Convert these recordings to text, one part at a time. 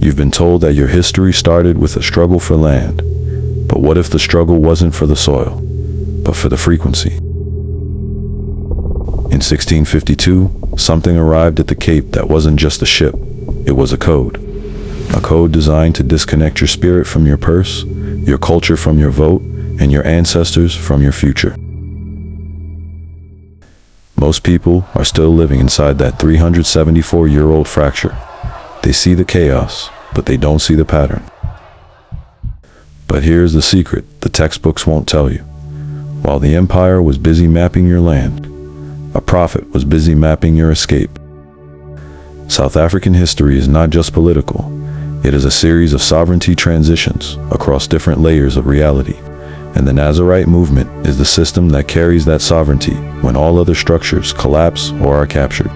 You've been told that your history started with a struggle for land. But what if the struggle wasn't for the soil, but for the frequency? In 1652, something arrived at the Cape that wasn't just a ship, it was a code. A code designed to disconnect your spirit from your purse, your culture from your vote, and your ancestors from your future. Most people are still living inside that 374-year-old fracture. They see the chaos, but they don't see the pattern. But here's the secret the textbooks won't tell you. While the empire was busy mapping your land, a prophet was busy mapping your escape. South African history is not just political. It is a series of sovereignty transitions across different layers of reality. And the Nazarite movement is the system that carries that sovereignty when all other structures collapse or are captured.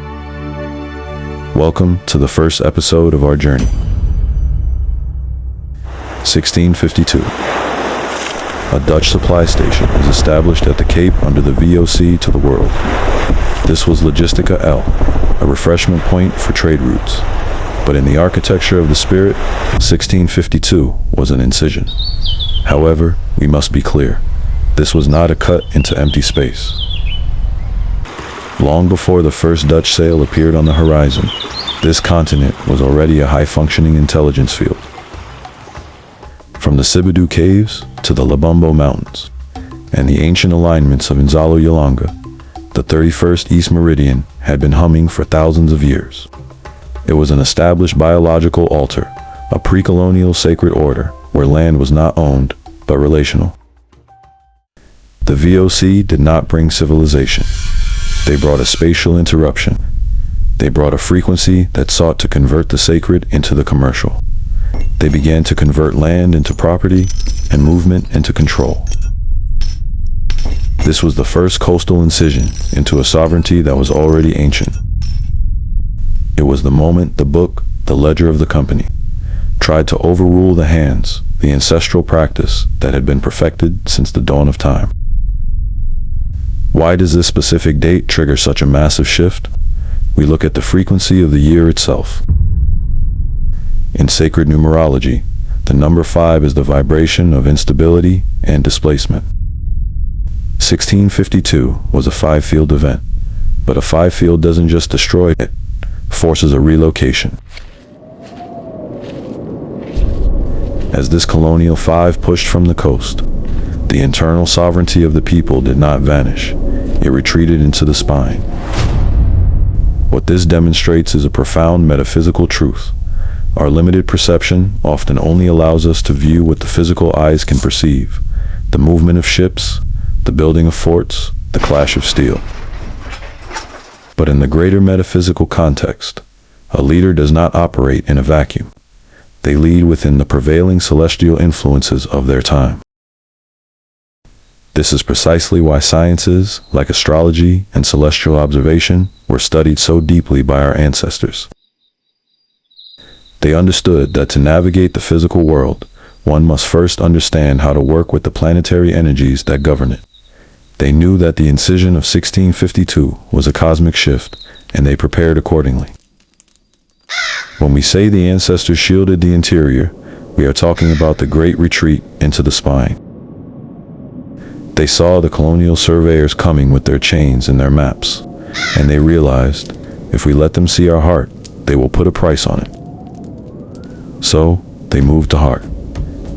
Welcome to the first episode of our journey. 1652. A Dutch supply station is established at the Cape under the VOC to the world. This was Logistica L, a refreshment point for trade routes. But in the architecture of the spirit, 1652 was an incision. However, we must be clear, this was not a cut into empty space. Long before the first Dutch sail appeared on the horizon, this continent was already a high-functioning intelligence field. From the Sibadu Caves to the Lebombo Mountains and the ancient alignments of Nzalo Yolanga, the 31st East Meridian had been humming for thousands of years. It was an established biological altar, a pre-colonial sacred order where land was not owned, but relational. The VOC did not bring civilization. They brought a spatial interruption. They brought a frequency that sought to convert the sacred into the commercial. They began to convert land into property and movement into control. This was the first coastal incision into a sovereignty that was already ancient. It was the moment the book, the ledger of the company, tried to overrule the hands, the ancestral practice that had been perfected since the dawn of time. Why does this specific date trigger such a massive shift? We look at the frequency of the year itself. In sacred numerology, the number 5 is the vibration of instability and displacement. 1652 was a 5-field event, but a 5-field doesn't just destroy, it forces a relocation. As this colonial 5 pushed from the coast, the internal sovereignty of the people did not vanish. It retreated into the spine. What this demonstrates is a profound metaphysical truth. Our limited perception often only allows us to view what the physical eyes can perceive: the movement of ships, the building of forts, the clash of steel. But in the greater metaphysical context, a leader does not operate in a vacuum. They lead within the prevailing celestial influences of their time. This is precisely why sciences like astrology and celestial observation were studied so deeply by our ancestors. They understood that to navigate the physical world, one must first understand how to work with the planetary energies that govern it. They knew that the incision of 1652 was a cosmic shift, and they prepared accordingly. When we say the ancestors shielded the interior, we are talking about the great retreat into the spine. They saw the colonial surveyors coming with their chains and their maps, and they realized, if we let them see our heart, they will put a price on it. So, they moved to heart.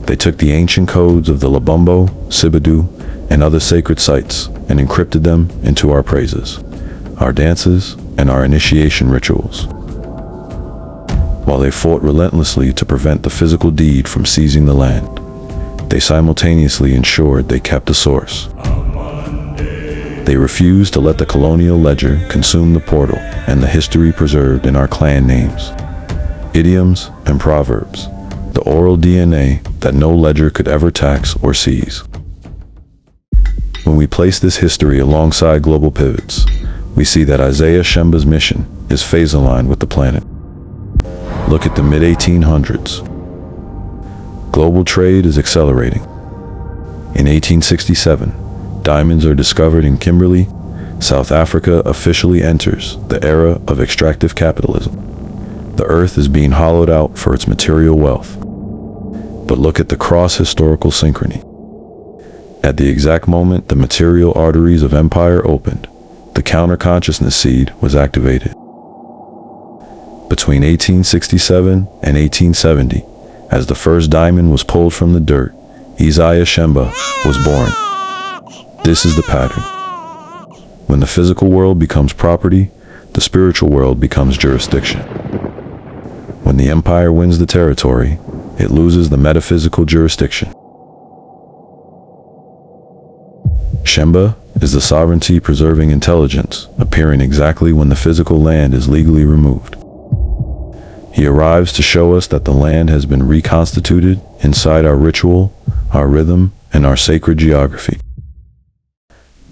They took the ancient codes of the Lebombo, Sibadu, and other sacred sites and encrypted them into our praises, our dances, and our initiation rituals. While they fought relentlessly to prevent the physical deed from seizing the land, they simultaneously ensured they kept the source. They refused to let the colonial ledger consume the portal and the history preserved in our clan names, idioms, and proverbs, the oral DNA that no ledger could ever tax or seize. When we place this history alongside global pivots, we see that Isaiah Shembe's mission is phase-aligned with the planet. Look at the mid-1800s. Global trade is accelerating. In 1867, diamonds are discovered in Kimberley. South Africa officially enters the era of extractive capitalism. The earth is being hollowed out for its material wealth. But look at the cross-historical synchrony. At the exact moment the material arteries of empire opened, the counter-consciousness seed was activated. Between 1867 and 1870, as the first diamond was pulled from the dirt, Isaiah Shembe was born. This is the pattern. When the physical world becomes property, the spiritual world becomes jurisdiction. When the empire wins the territory, it loses the metaphysical jurisdiction. Shembe is the sovereignty-preserving intelligence, appearing exactly when the physical land is legally removed. He arrives to show us that the land has been reconstituted inside our ritual, our rhythm, and our sacred geography.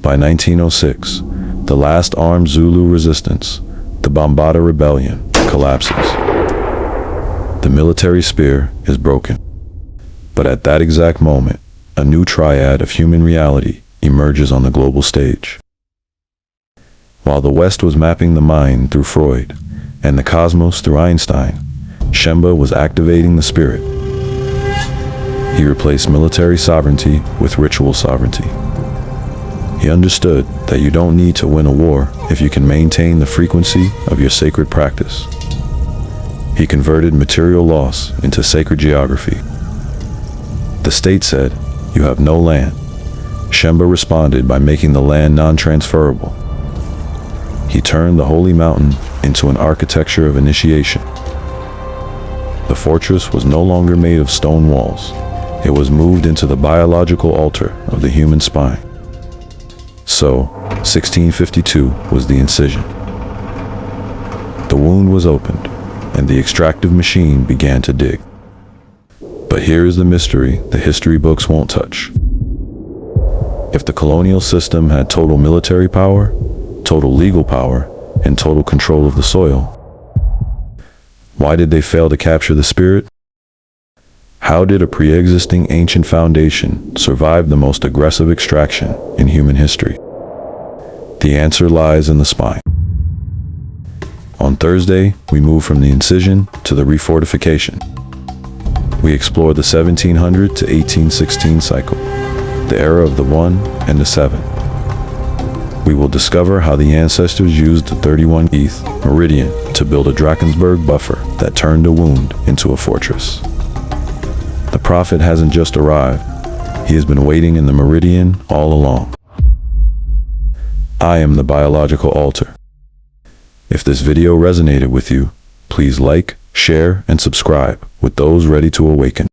By 1906, the last armed Zulu resistance, the Bambata Rebellion, collapses. The military spear is broken. But at that exact moment, a new triad of human reality emerges on the global stage. While the West was mapping the mind through Freud and the cosmos through Einstein, Shembe was activating the spirit. He replaced military sovereignty with ritual sovereignty. He understood that you don't need to win a war if you can maintain the frequency of your sacred practice. He converted material loss into sacred geography. The state said, "You have no land." Shembe responded by making the land non-transferable. He turned the holy mountain into an architecture of initiation. The fortress was no longer made of stone walls. It was moved into the biological altar of the human spine. So, 1652 was the incision. The wound was opened, and the extractive machine began to dig. But here is the mystery the history books won't touch. If the colonial system had total military power, total legal power, and total control of the soil, why did they fail to capture the spirit? How did a pre-existing ancient foundation survive the most aggressive extraction in human history? The answer lies in the spine. On Thursday, we move from the incision to the refortification. We explore the 1700 to 1816 cycle, the era of the 1 and the 7. We will discover how the ancestors used the 31 East Meridian to build a Drakensberg buffer that turned a wound into a fortress. The prophet hasn't just arrived, he has been waiting in the meridian all along. I am the biological altar. If this video resonated with you, please like, share, and subscribe with those ready to awaken.